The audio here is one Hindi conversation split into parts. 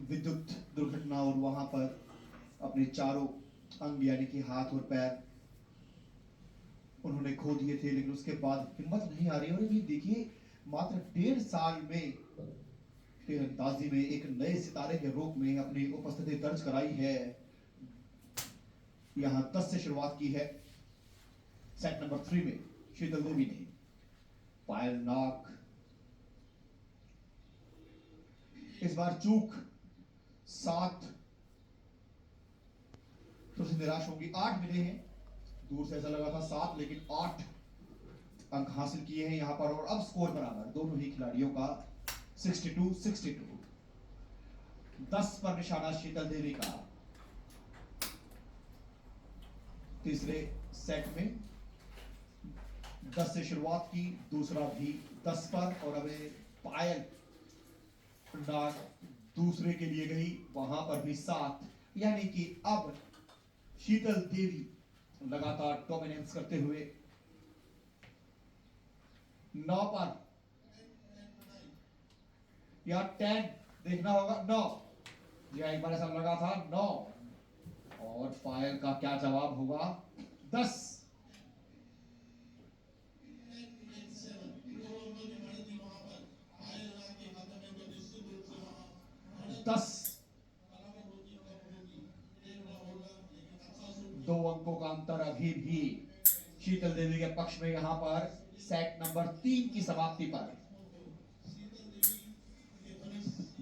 विद्युत दुर्घटना और वहां पर अपने चारों अंग यानी कि हाथ और पैर उन्होंने खो दिए थे, लेकिन उसके बाद हिम्मत नहीं आ रही। और ये देखिए, मात्र 1.5 साल में तीरंदाजी में एक नए सितारे के रूप में अपनी उपस्थिति दर्ज कराई है। यहां 10 से शुरुआत की है सेट नंबर 3 में शीतल देवी ने। पायल नाग इस बार चूक 7 तो से निराश होंगी। 8 मिले हैं, दूर से ऐसा लगा था 7, लेकिन 8 अंक हासिल किए हैं यहां पर। और अब स्कोर बराबर दोनों ही खिलाड़ियों का 62-62। 10 पर निशाना शीतल देवी का। तीसरे सेट में 10 से शुरुआत की, दूसरा भी 10 पर। और अब पायल नाग दूसरे के लिए गई, वहां पर भी 7, यानी कि अब शीतल देवी लगातार डोमिनेंस करते हुए 9 पर, या 10 देखना होगा। 9 जी, एक बार ऐसा लगा था 9। और पायल का क्या जवाब होगा? 10। 10 2 अंकों का अंतर अभी भी शीतल देवी के पक्ष में यहां पर सेट नंबर 3 की समाप्ति पर।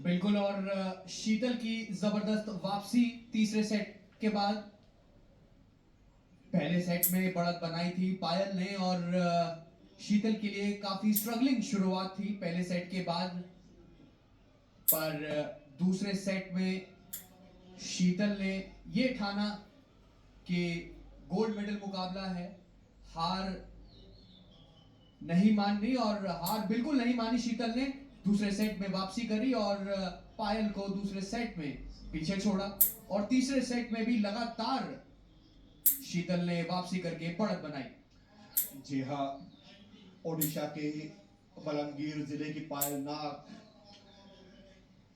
बिल्कुल। और शीतल की जबरदस्त वापसी तीसरे सेट के बाद। पहले सेट में बढ़त बनाई थी पायल ने, और शीतल के लिए काफी स्ट्रगलिंग शुरुआत थी पहले सेट के बाद। पर दूसरे सेट में शीतल ने ये ठाना कि गोल्ड मेडल मुकाबला है, हार नहीं माननी। और हार बिल्कुल नहीं मानी शीतल ने। दूसरे सेट में वापसी करी और पायल को दूसरे सेट में पीछे छोड़ा। और तीसरे सेट में भी लगातार शीतल ने वापसी करके बढ़त बनाई। जी हाँ, ओडिशा के बलंगीर जिले की पायल नाग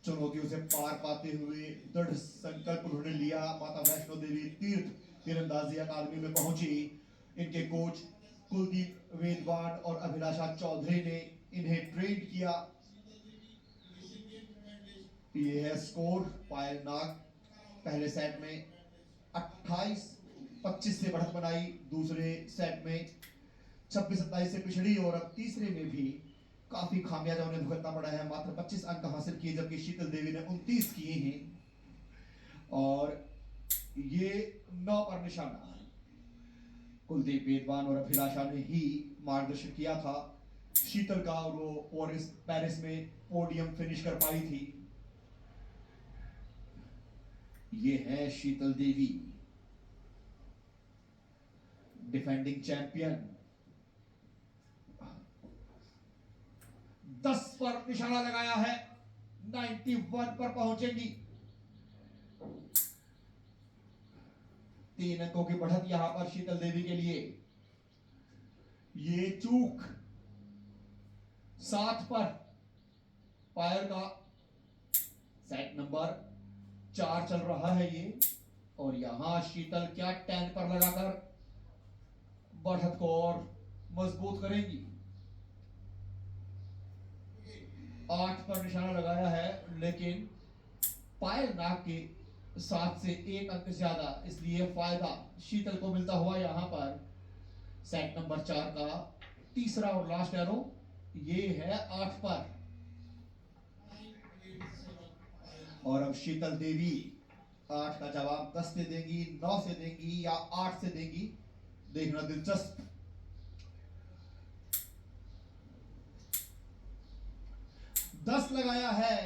चुनौतियों से पार पाते हुए दृढ़ संकल्प उन्होंने लिया। माता वैष्णो देवी तीर्थ तीरंदाजी अकादमी में पहुंची। इनके कोच कुलदीप वेदवान और अभिलाषा चौधरी ने इन्हें ट्रेन किया। ये है स्कोर। पायल नाग पहले सेट में 28-25 से बढ़त बनाई, दूसरे सेट में 26-27 से पिछड़ी, और अब तीसरे में भी काफी खामियाजा उन्हें भुगतना पड़ा है। मात्र 25 अंक हासिल किए, जबकि शीतल देवी ने 29 किए हैं। और ये 9 पर निशाना कुलदीप वेदवान और अभिलाषा ने ही मार्गदर्शन किया था शीतल का, और वो पेरिस में पोडियम फिनिश कर पाई थी। ये है शीतल देवी, डिफेंडिंग चैंपियन। 10 पर निशाना लगाया है, 91 पर पहुंचेंगी। 3 अंकों की बढ़त यहां पर शीतल देवी के लिए। ये चूक 7 पर पायल का सेट नंबर 4 चल रहा है ये। और यहां शीतल क्या 10 पर लगाकर बढ़त को और मजबूत करेंगी। 8 पर निशाना लगाया है, लेकिन पायल नाग के 7 से 1 अंक ज्यादा, इसलिए फायदा शीतल को मिलता हुआ यहां पर सेट नंबर 4 का तीसरा और लास्ट एरो। ये है 8 पर। और अब शीतल देवी 8 का जवाब 10 से देंगी, 9 से देंगी, या 8 से देंगी, देखना दिलचस्प। 10 लगाया है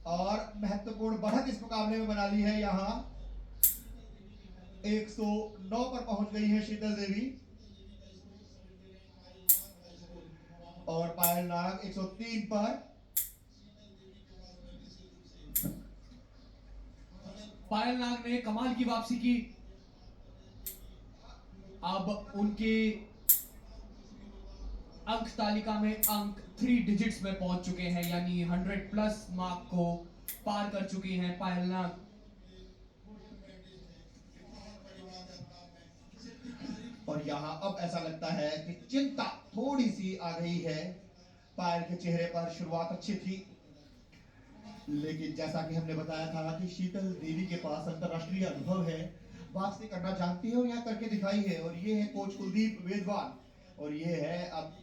और महत्वपूर्ण बढ़त इस मुकाबले में बना ली है। यहां 109 पर पहुंच गई है शीतल देवी, और पायल नाग 103 पर। पायल नाग ने कमाल की वापसी की। अब उनके अंक तालिका में अंक 3 डिजिट्स में पहुंच चुके हैं, यानी 100 प्लस मार्क को पार कर चुकी हैं पायल नाग। और यहां अब ऐसा लगता है कि चिंता थोड़ी सी आ गई है पायल के चेहरे पर। शुरुआत अच्छी थी, लेकिन जैसा कि हमने बताया था कि शीतल देवी के पास अंतरराष्ट्रीय अनुभव है, वापसी करना जानती है और यहाँ करके दिखाई है। और ये है कोच कुलदीप वेदवान, और ये है अब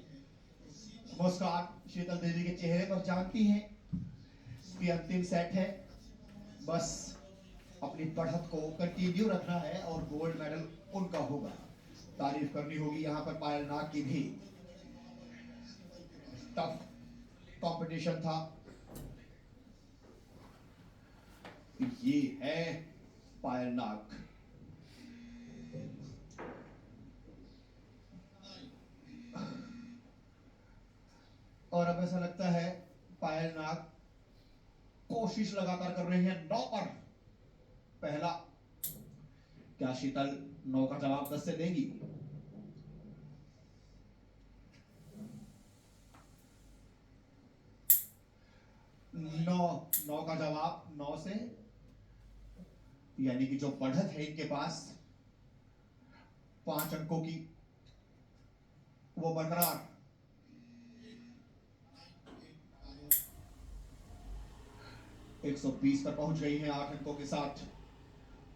मुस्कान शीतल देवी के चेहरे पर। जानती हैं कि अंतिम सेट है, बस अपनी बढ़त को कंटिन्यू रखना है और गोल्ड मेडल उनका होगा। तारीफ करनी होगी यहाँ पर पायल नाग की भी। टफ कंपटीशन था। ये है पायल नाग। और अब ऐसा लगता है पायल नाग कोशिश लगातार कर रहे हैं 9 पर। पहला, क्या शीतल 9 का जवाब 10 से देगी? 9 का जवाब 9 से, यानी कि जो बढ़त है इनके पास 5 अंकों की, वो बरकरार। एक 120 पर पहुंच गई हैं 8 अंकों के साथ।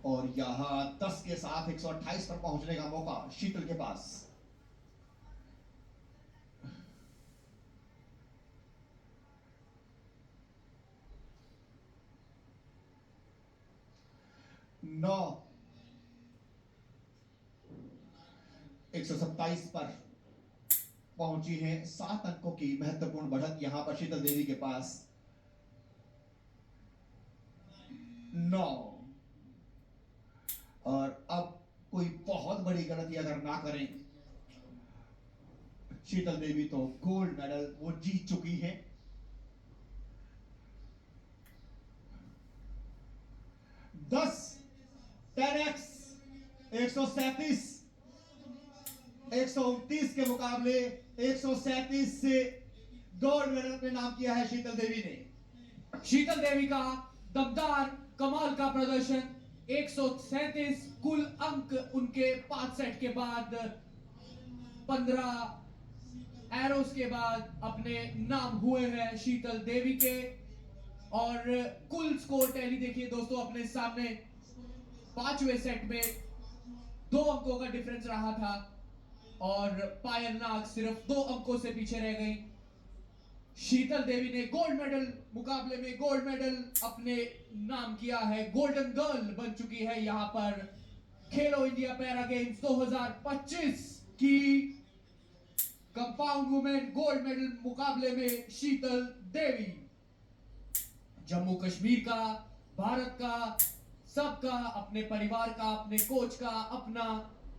और यहां 10 के साथ 128 पर पहुंचने का मौका शीतल के पास। नौ 127 पर पहुंची है। 7 अंकों की महत्वपूर्ण बढ़त यहां पर शीतल देवी के पास। 9। और अब कोई बहुत बड़ी गलती अगर ना करें शीतल देवी, तो गोल्ड मेडल वो जीत चुकी है। 10 10x 137 129 के मुकाबले 137 से गोल्ड मेडल अपने नाम किया है शीतल देवी ने। शीतल देवी का दमदार कमाल का प्रदर्शन। 137 कुल अंक उनके 5 सेट के बाद 15 एरोस के बाद अपने नाम हुए हैं शीतल देवी के। और कुल स्कोर टैली देखिए दोस्तों अपने सामने। 5वें सेट में 2 अंकों का डिफरेंस रहा था और पायल नाग सिर्फ 2 अंकों से पीछे रह गई। शीतल देवी ने गोल्ड मेडल मुकाबले में गोल्ड मेडल अपने नाम किया है। गोल्डन गर्ल बन चुकी है यहां पर खेलो इंडिया पैरा गेम्स 2025 की कंपाउंड वुमेन गोल्ड मेडल मुकाबले में शीतल देवी। जम्मू कश्मीर का, भारत का, सबका, अपने परिवार का, अपने कोच का, अपना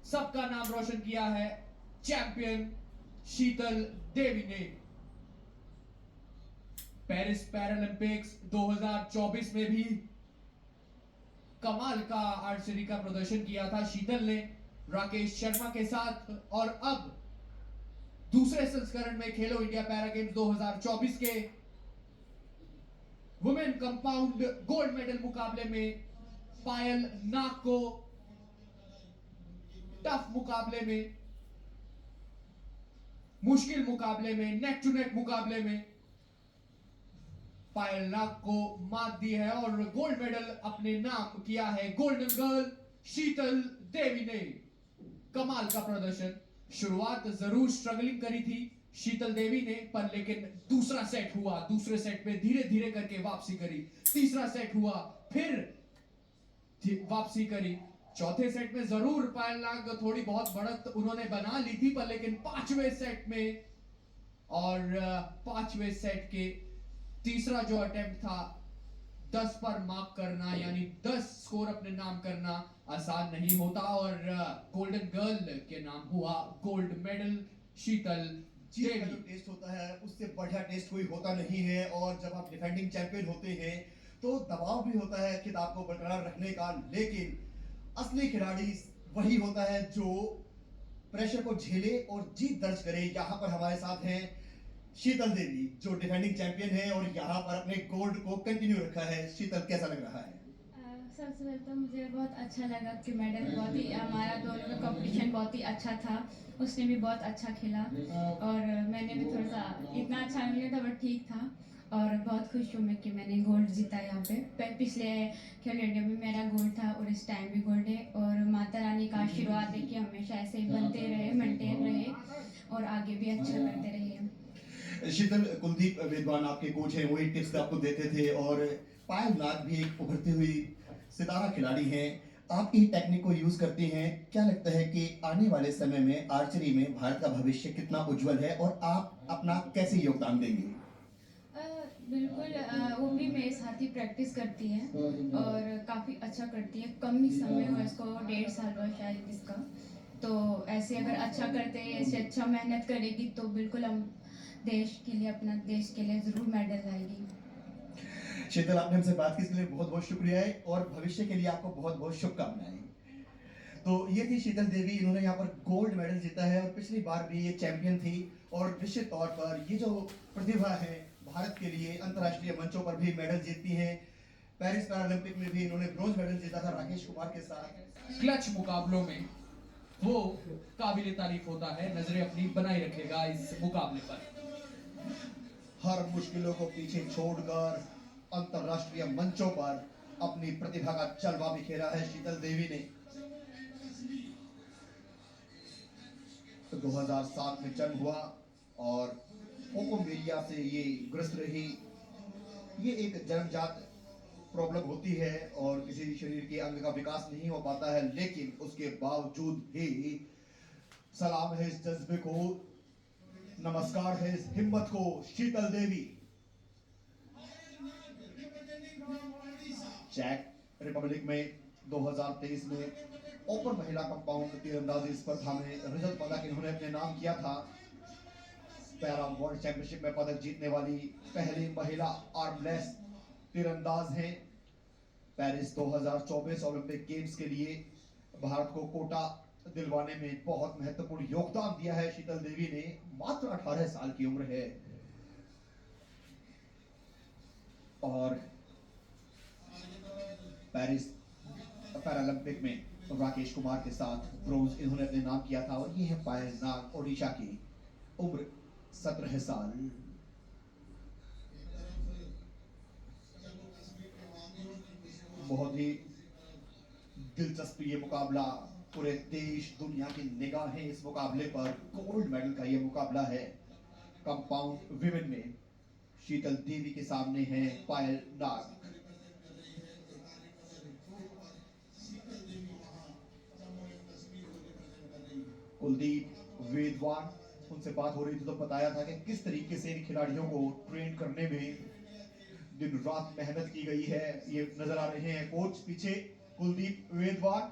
सबका नाम रोशन किया है चैंपियन शीतल देवी ने। पेरिस पैरालंपिक्स 2024 में भी कमाल का आर्चरी का प्रदर्शन किया था शीतल ने राकेश शर्मा के साथ। और अब दूसरे संस्करण में खेलो इंडिया पैरा गेम्स 2024 के वुमेन कंपाउंड गोल्ड मेडल मुकाबले में पायल नाग को टफ मुकाबले में, मुश्किल मुकाबले में, नेक टू नेक मुकाबले में पायल नाग को मात दी है और गोल्ड मेडल अपने नाम किया है गोल्डन गर्ल शीतल देवी ने। कमाल का प्रदर्शन। शुरुआत जरूर स्ट्रगलिंग करी थी शीतल देवी ने, पर लेकिन दूसरा सेट हुआ, दूसरे सेट में धीरे धीरे करके वापसी करी। तीसरा सेट हुआ, फिर वापसी करी। चौथे सेट में जरूर पायल नाग थोड़ी बहुत बढ़त उन्होंने बना ली थी, पर लेकिन 5वें सेट में और 5वें सेट के तीसरा जो अटेम्प्ट था 10 पर मार्क करना, यानी 10 स्कोर अपने नाम करना आसान नहीं होता और गोल्डन गर्ल के नाम हुआ गोल्ड मेडल शीतल जीत का जो टेस्ट होता है उससे बढ़िया टेस्ट कोई होता नहीं है। और जब आप डिफेंडिंग चैंपियन होते हैं तो दबाव भी होता है खिताब को बरकरार रखने का, लेकिन असली खिलाड़ी वही होता है जो प्रेशर को झेले और जीत दर्ज करे। यहाँ पर हमारे साथ हैं शीतल देवी जो डिफेंडिंग चैंपियन है और यहाँ पर अपने गोल्ड को कंटिन्यू रखा है। शीतल, कैसा लग रहा है? सबसे पहले तो मुझे बहुत अच्छा लगा कि मेडल बहुत ही हमारा दोनों का कंपटीशन बहुत ही अच्छा था। उसने भी बहुत अच्छा खेला और मैंने भी थोड़ा सा इतना अच्छा नहीं किया था बट ठीक था। और बहुत खुश हूँ मैं कि मैंने गोल्ड जीता यहाँ पे। पिछले खेलो इंडिया में मेरा गोल्ड था और इस टाइम भी गोल्ड है। और माता रानी का आशीर्वाद है कि हमेशा ऐसे ही बनते रहे, मेंटेन रहे और आगे भी अच्छा करते रहे। शीतल, कुलदीप विद्वान आपके कोच हैं, वही टिप्स आपको देते थे और पायल नाग भी एक उभरती हुई सितारा खिलाड़ी हैं। आप ही टेक्निक को यूज करती हैं। क्या लगता है कि आने वाले समय में आर्चरी में भारत का भविष्य कितना उज्जवल है और आप अपना कैसे योगदान देंगे? बिल्कुल, वो भी मेरे साथ ही प्रैक्टिस करती है और काफ़ी अच्छा करती है। कम ही समय हुआ इसको, 1.5 साल हुआ शायद इसका। तो ऐसे अगर अच्छा करते ऐसे अच्छा मेहनत करेगी तो बिल्कुल हम देश के लिए, अपना देश के लिए ज़रूर मेडल लाएगी। शीतल, आपने हमसे बात की, इसके लिए बहुत बहुत शुक्रिया है और भविष्य के लिए आपको बहुत बहुत शुभकामनाएं। तो ये थी शीतल देवी, इन्होंने यहाँ पर गोल्ड मेडल जीता है और पिछली बार भी ये चैंपियन थी। और निश्चित तौर पर ये जो प्रतिभा है भारत के लिए अंतर्राष्ट्रीय मंचों पर भी मेडल जीतती हैं। पेरिस पैरालंपिक में भी इन्होंने ब्रॉन्ज मेडल जीता था राकेश कुमार के साथ। क्लच मुकाबलों में वो काबिले तारीफ होता है। नजरें अपनी बनाए रखेगा इस मुकाबले पर। हर मुश्किलों को पीछे छोड़कर अंतर्राष्ट्रीय मंचों पर अपनी प्रतिभा का जलवा बिखेरा है शीतल देवी ने। तो 2007 में जन्म हुआ और पोकोमेलिया से ये ग्रस्त रही। ये एक जन्मजात प्रॉब्लम होती है और किसी शरीर के अंग का विकास नहीं हो पाता है, लेकिन उसके बावजूद भी सलाम है इस जज्बे को, नमस्कार है इस हिम्मत को। शीतल देवी चेक रिपब्लिक में 2023 में ओपन महिला कंपाउंड तीरंदाजी स्पर्धा में रजत पदक इन्होंने अपने नाम किया था। पैरा वर्ल्ड चैंपियनशिप में पदक जीतने वाली पहली महिला आर्मलेस तीरंदाज हैं। पेरिस 2024 ओलंपिक गेम्स के लिए भारत को कोटा दिलवाने में बहुत महत्वपूर्ण योगदान दिया है शीतल देवी ने। मात्र 18 साल की उम्र है और पेरिस पैरालंपिक में राकेश कुमार के साथ ब्रोंज इन्होंने अपने नाम किया था। और ये है पायल नाग, ओडिशा की, उम्र 17 साल। बहुत ही दिलचस्प ये मुकाबला, पूरे देश दुनिया की निगाहें इस मुकाबले पर। गोल्ड मेडल का ये मुकाबला है। कंपाउंड विमेन में शीतल देवी के सामने है पायल नाग। कुलदीप वेदवान, उनसे बात हो रही थी तो बताया था कि किस तरीके से इन खिलाड़ियों को ट्रेन करने में दिन रात मेहनत की गई है। ये नजर आ रहे हैं कोच पीछे, कुलदीप वेदवान।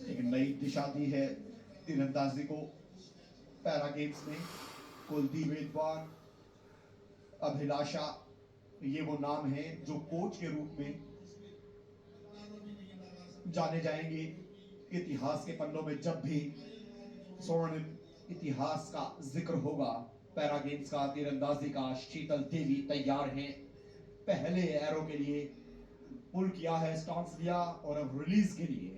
एक नई दिशा दी है तीरंदाजी को पैरा गेम्स में। कुलदीप वेदवान, अभिलाषा, ये वो नाम है जो कोच के रूप में जाने जाएंगे इतिहास के पन्नों में। जब भी स्वर्ण इतिहास का जिक्र होगा पैरा गेम्स का, तीरंदाजी का, शीतल देवी तैयार हैं। पहले एरो के लिए पुल किया है, स्टांस लिया और अब रिलीज के लिए